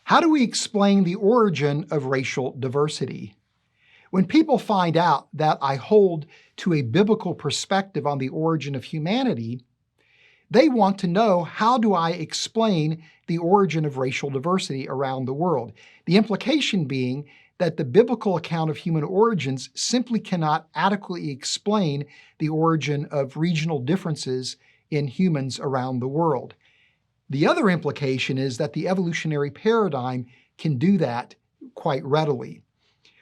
How do we explain the origin of racial diversity? When people find out that I hold to a biblical perspective on the origin of humanity, they want to know, how do I explain the origin of racial diversity around the world? The implication being that the biblical account of human origins simply cannot adequately explain the origin of regional differences in humans around the world. The other implication is that the evolutionary paradigm can do that quite readily.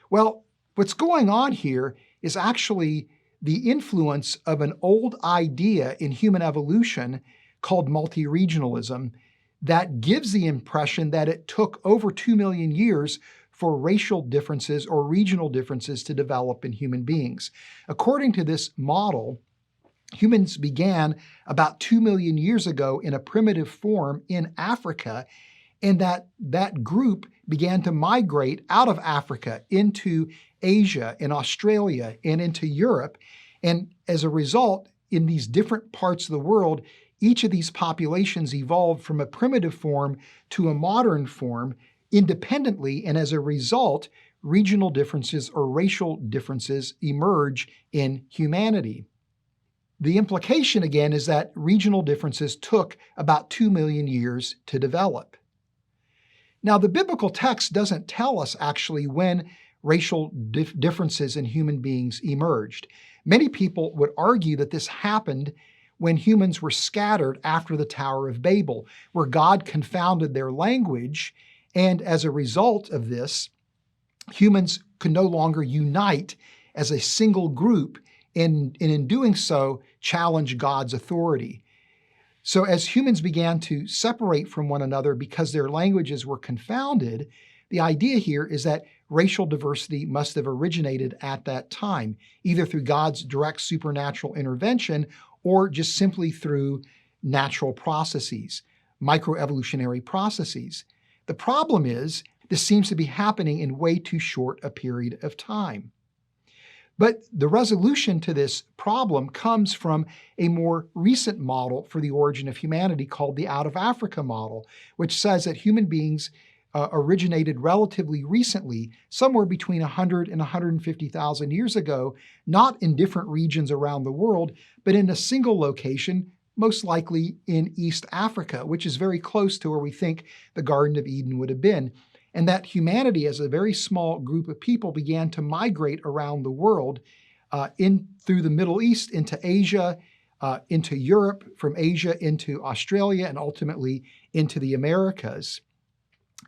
Well, what's going on here is actually the influence of an old idea in human evolution called multi-regionalism that gives the impression that it took over 2 million years for racial differences or regional differences to develop in human beings. According to this model, humans began about 2 million years ago in a primitive form in Africa, and that group began to migrate out of Africa into Asia and Australia and into Europe. And as a result, in these different parts of the world, each of these populations evolved from a primitive form to a modern form independently, and as a result, regional differences or racial differences emerge in humanity. The implication, again, is that regional differences took about 2 million years to develop. Now, the biblical text doesn't tell us actually when racial differences in human beings emerged. Many people would argue that this happened when humans were scattered after the Tower of Babel, where God confounded their language, and as a result of this, humans could no longer unite as a single group, and in doing so, challenge God's authority. So as humans began to separate from one another because their languages were confounded, the idea here is that racial diversity must have originated at that time, either through God's direct supernatural intervention or just simply through natural processes, microevolutionary processes. The problem is, this seems to be happening in way too short a period of time. But the resolution to this problem comes from a more recent model for the origin of humanity called the Out of Africa model, which says that human beings originated relatively recently, somewhere between 100 and 150,000 years ago, not in different regions around the world, but in a single location, most likely in East Africa, which is very close to where we think the Garden of Eden would have been. And that humanity, as a very small group of people, began to migrate around the world through the Middle East, into Asia, into Europe, from Asia into Australia, and ultimately into the Americas.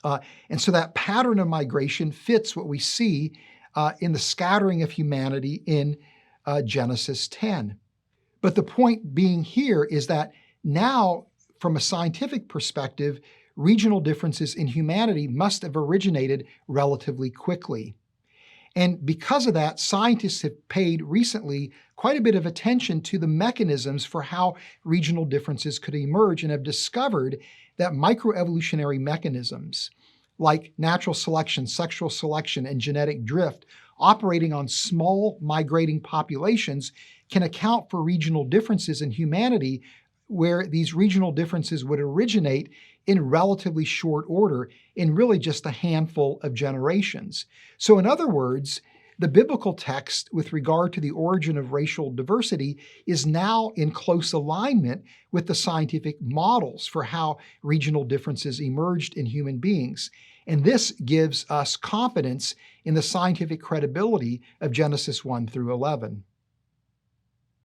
And so that pattern of migration fits what we see in the scattering of humanity in Genesis 10. But the point being here is that now, from a scientific perspective, regional differences in humanity must have originated relatively quickly. And because of that, scientists have paid recently quite a bit of attention to the mechanisms for how regional differences could emerge, and have discovered that microevolutionary mechanisms like natural selection, sexual selection, and genetic drift operating on small migrating populations can account for regional differences in humanity, where these regional differences would originate in relatively short order, in really just a handful of generations. So in other words, the biblical text with regard to the origin of racial diversity is now in close alignment with the scientific models for how regional differences emerged in human beings. And this gives us confidence in the scientific credibility of Genesis 1 through 11.